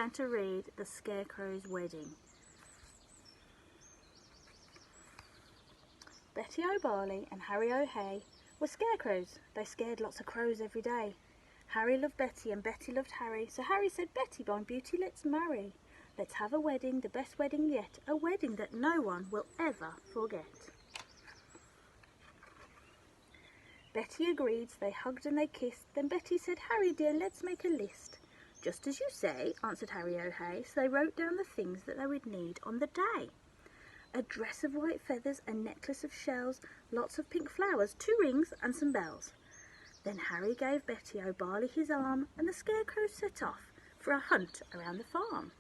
going to read The Scarecrows Wedding. Betty O'Barley and Harry O'Hay were scarecrows. They scared lots of crows every day. Harry loved Betty and Betty loved Harry, so Harry said, "Betty, my beauty, let's marry. Let's have a wedding, the best wedding yet, a wedding that no one will ever forget." Betty agreed, so they hugged and they kissed. Then Betty said, "Harry dear, let's make a list." "Just as you say," answered Harry O'Hay, so they wrote down the things that they would need on the day. A dress of white feathers, a necklace of shells, lots of pink flowers, 2 rings and some bells. Then Harry gave Betty O'Barley his arm and the scarecrows set off for a hunt around the farm.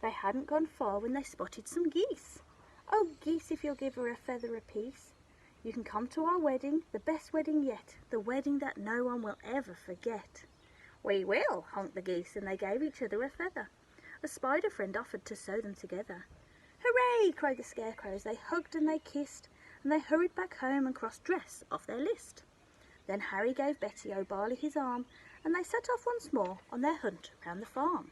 They hadn't gone far when they spotted some geese. "Oh, geese, if you'll give her a feather apiece, you can come to our wedding, the best wedding yet, the wedding that no one will ever forget." "We will," honked the geese, and they gave each other a feather. A spider friend offered to sew them together. "Hooray!" cried the scarecrows. They hugged and they kissed, and they hurried back home and crossed dress off their list. Then Harry gave Betty O'Barley his arm, and they set off once more on their hunt round the farm.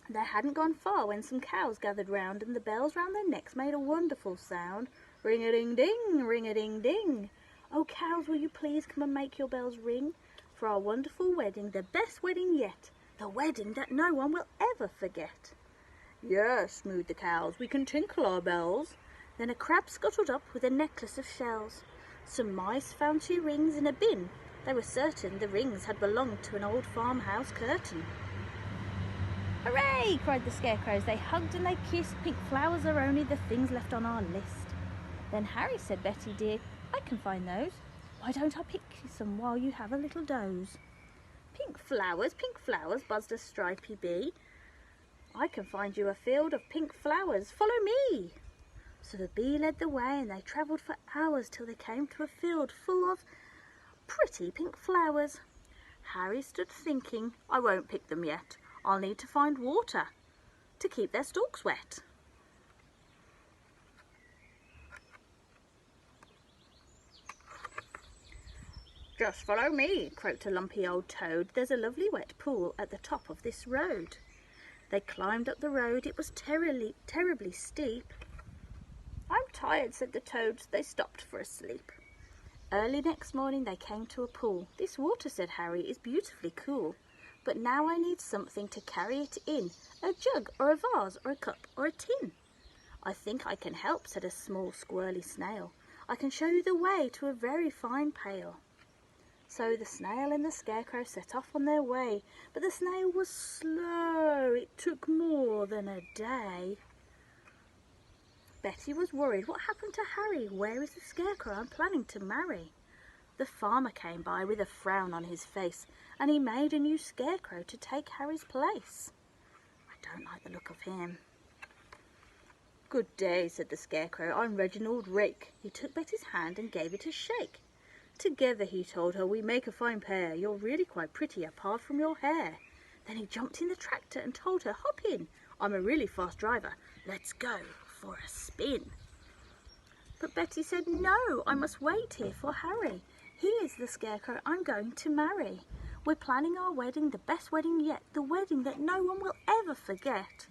They hadn't gone far when some cows gathered round, and the bells round their necks made a wonderful sound. Ring-a-ding-ding, ring-a-ding-ding. "Oh, cows, will you please come and make your bells ring for our wonderful wedding, the best wedding yet, the wedding that no one will ever forget." "Yes," mooed the cows, "we can tinkle our bells." Then a crab scuttled up with a necklace of shells. Some mice found 2 rings in a bin. They were certain the rings had belonged to an old farmhouse curtain. "Hooray!" cried the scarecrows. They hugged and they kissed. "Pink flowers are only the things left on our list." Then Harry said, "Betty dear, I can find those. Why don't I pick some while you have a little doze?" Pink flowers, buzzed a stripy bee. "I can find you a field of pink flowers. Follow me." So the bee led the way, and they travelled for hours till they came to a field full of pretty pink flowers. Harry stood thinking, "I won't pick them yet. I'll need to find water to keep their stalks wet." "Just follow me," croaked a lumpy old toad. "There's a lovely wet pool at the top of this road." They climbed up the road. It was terribly steep. "I'm tired," said the toads. They stopped for a sleep. Early next morning they came to a pool. "This water," said Harry, "is beautifully cool. But now I need something to carry it in, a jug or a vase or a cup or a tin." "I think I can help," said a small squirrely snail. "I can show you the way to a very fine pail." So the snail and the scarecrow set off on their way, but the snail was slow. It took more than a day. Betty was worried. "What happened to Harry? Where is the scarecrow I'm planning to marry?" The farmer came by with a frown on his face, and he made a new scarecrow to take Harry's place. "I don't like the look of him." "Good day," said the scarecrow. "I'm Reginald Rake." He took Betty's hand and gave it a shake. "Together," he told her, "we make a fine pair. You're really quite pretty apart from your hair." Then he jumped in the tractor and told her, "Hop in. I'm a really fast driver. Let's go for a spin." But Betty said, "No, I must wait here for Harry. He is the scarecrow I'm going to marry. We're planning our wedding, the best wedding yet, the wedding that no one will ever forget."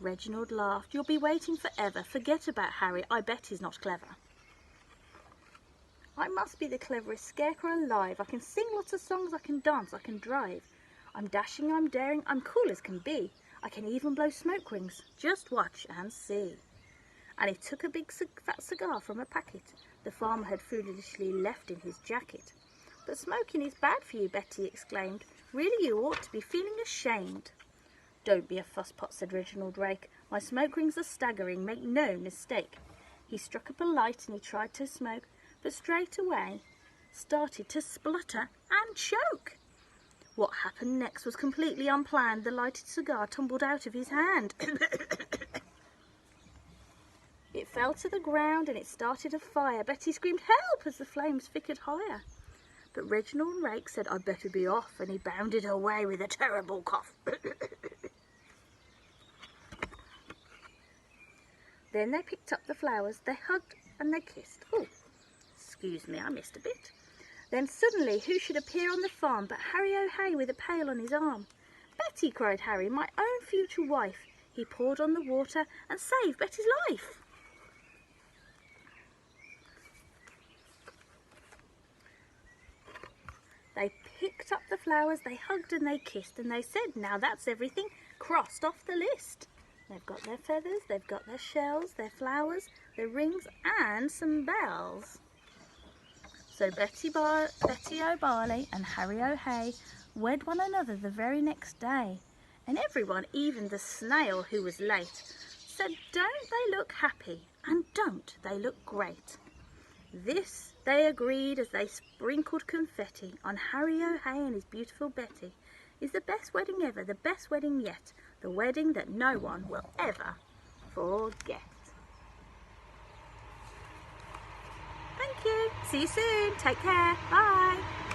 Reginald laughed. "You'll be waiting forever. Forget about Harry. I bet he's not clever." "I must be the cleverest scarecrow alive. I can sing lots of songs, I can dance, I can drive. I'm dashing, I'm daring, I'm cool as can be. I can even blow smoke rings. Just watch and see." And he took a big fat cigar from a packet the farmer had foolishly left in his jacket. "But smoking is bad for you," Betty exclaimed. "Really, you ought to be feeling ashamed." "Don't be a fusspot," said Reginald Rake. "My smoke rings are staggering, make no mistake." He struck up a light and he tried to smoke, but straight away started to splutter and choke. What happened next was completely unplanned. The lighted cigar tumbled out of his hand. It fell to the ground and it started a fire. Betty screamed, "Help!" as the flames flickered higher. But Reginald Rake said, "I'd better be off," and he bounded away with a terrible cough. Then they picked up the flowers, they hugged and they kissed. "Oh, excuse me, I missed a bit." Then suddenly who should appear on the farm but Harry O'Hay with a pail on his arm. "Betty," cried Harry, "my own future wife." He poured on the water and saved Betty's life. They picked up the flowers, they hugged and they kissed, and they said, "Now that's everything crossed off the list." They've got their feathers, they've got their shells, their flowers, their rings and some bells. So Betty O'Barley and Harry O'Hay wed one another the very next day, and everyone, even the snail who was late, said, "Don't they look happy, and don't they look great?" This they agreed as they sprinkled confetti on Harry O'Hay and his beautiful Betty. Is the best wedding ever, the best wedding yet, the wedding that no one will ever forget. Thank you. See you soon. Take care. Bye.